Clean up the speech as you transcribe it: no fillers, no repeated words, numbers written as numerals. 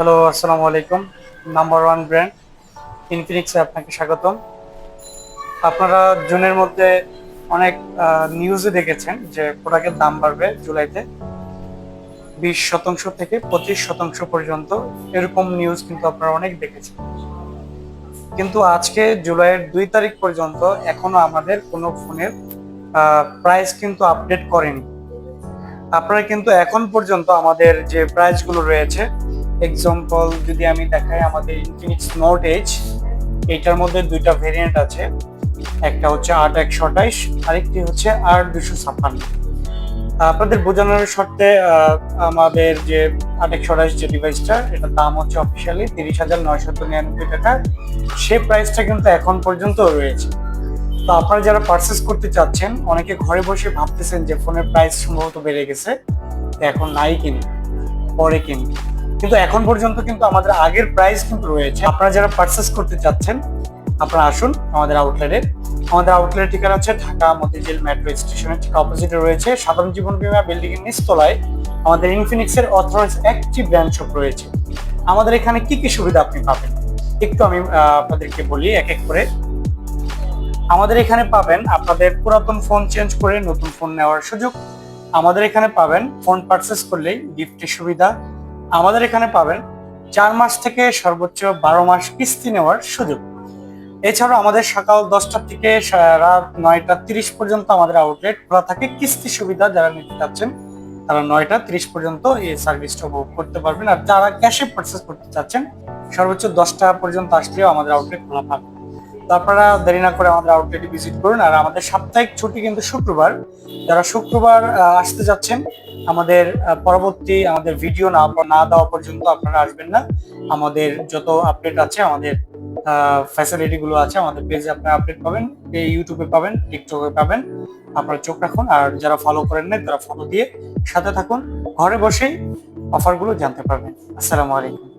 Hello, আসসালামু আলাইকুম। Number one brand ইনফিনিক্সে আপনাকে স্বাগতম। আপনারা জুনের মধ্যে অনেক নিউজে দেখেছেন যে প্রোডাক্টের দাম বাড়বে জুলাইতে 20% থেকে 25% পর্যন্ত। এরকম নিউজ কিন্তু আপনারা অনেক দেখেছেন, কিন্তু আজকে জুলাইয়ের 2 তারিখ পর্যন্ত এখনো আমাদের কোনো ফোনের প্রাইস কিন্তু আপডেট করেনি। আপনারা কিন্তু এখন পর্যন্ত আমাদের যে প্রাইসগুলো রয়েছে, এক্সাম্পল যদি আমি দেখাই, আমাদের ইনফিনিক্স নোট এইচ, এইটার মধ্যে দুইটা ভেরিয়েন্ট আছে। একটা হচ্ছে 8128, আরেকটি হচ্ছে 8256। আপনাদের বোঝানোর শর্তে আমাদের যে 8128 যে ডিভাইসটা, এটার দাম হচ্ছে অফিসিয়ালি 30,999 টাকা। সে প্রাইসটা কিন্তু এখন পর্যন্ত রয়েছে। তো আপনারা যারা পারচেস করতে চাচ্ছেন, অনেকে ঘরে বসে ভাবতেছেন যে ফোনের প্রাইস সম্ভবত বেড়ে গেছে, এখন নাই কিনি, পরে কিনি, কিন্তু এখন পর্যন্ত কিন্তু আমাদের আগের প্রাইস কিন্তু রয়েছে। আপনারা যারা পারচেস করতে চাচ্ছেন, আপনারা আসুন আমাদের আউটলেটে। আমাদের আউটলেটের ঠিকানা হচ্ছে ঢাকা মতিঝিল মেট্রো স্টেশনের ঠিক অপোজিটে রয়েছে সাধারণ জীবন বীমা বিল্ডিং এর নিচতলায় আমাদের ইনফিনিক্স এর অথরাইজড একটি ব্রাঞ্চ শপ রয়েছে। আমাদের এখানে কি কি সুবিধা আপনি পাবেন একটু আমি আপনাদেরকে বলি এক এক করে। আমাদের এখানে পাবেন আপনাদের পুরাতন ফোন চেঞ্জ করে নতুন ফোন নেওয়ার সুযোগ। আমাদের এখানে পাবেন ফোন পারচেস করলেই গিফটের সুবিধা। আমাদের এখানে পাবেন 4 মাস থেকে সর্বোচ্চ 12 মাস কিস্তি নেওয়ার সুযোগ। এছাড়াও আমাদের সকাল 10টা থেকে রাত 9টা 30 পর্যন্ত আমাদের আউটলেট খোলা থাকে। কিস্তি সুবিধা যারা নিতে চাচ্ছেন তারা 9টা 30 পর্যন্ত এই সার্ভিসটা উপভোগ করতে পারবেন। আর যারা ক্যাশে পারচেস করতে চাচ্ছেন, সর্বোচ্চ 10টা পর্যন্ত আসলেও আমাদের আউটলেট খোলা পাবেন। তো আপনারা দেরি না করে আমাদের আউটলেটে ভিজিট করুন। আর আমাদের সাপ্তাহিক ছুটি কিন্তু শুক্রবার। যারা শুক্রবার আসতে যাচ্ছেন, আমাদের পরবর্তী আমাদের ভিডিও না দেওয়া পর্যন্ত আপনারা আসবেন না। আমাদের যত আপডেট আছে, আমাদের ফ্যাসিলিটি গুলো আছে, আমাদের পেজে আপনারা আপডেট পাবেন, ইউটিউবে পাবেন, টিকটকে পাবেন। আপনারা চোখ রাখুন। আর যারা ফলো করেন না, তারা ফলো দিয়ে সাথে থাকুন। ঘরে বসেই অফারগুলো জানতে পারবেন। আসসালামু আলাইকুম।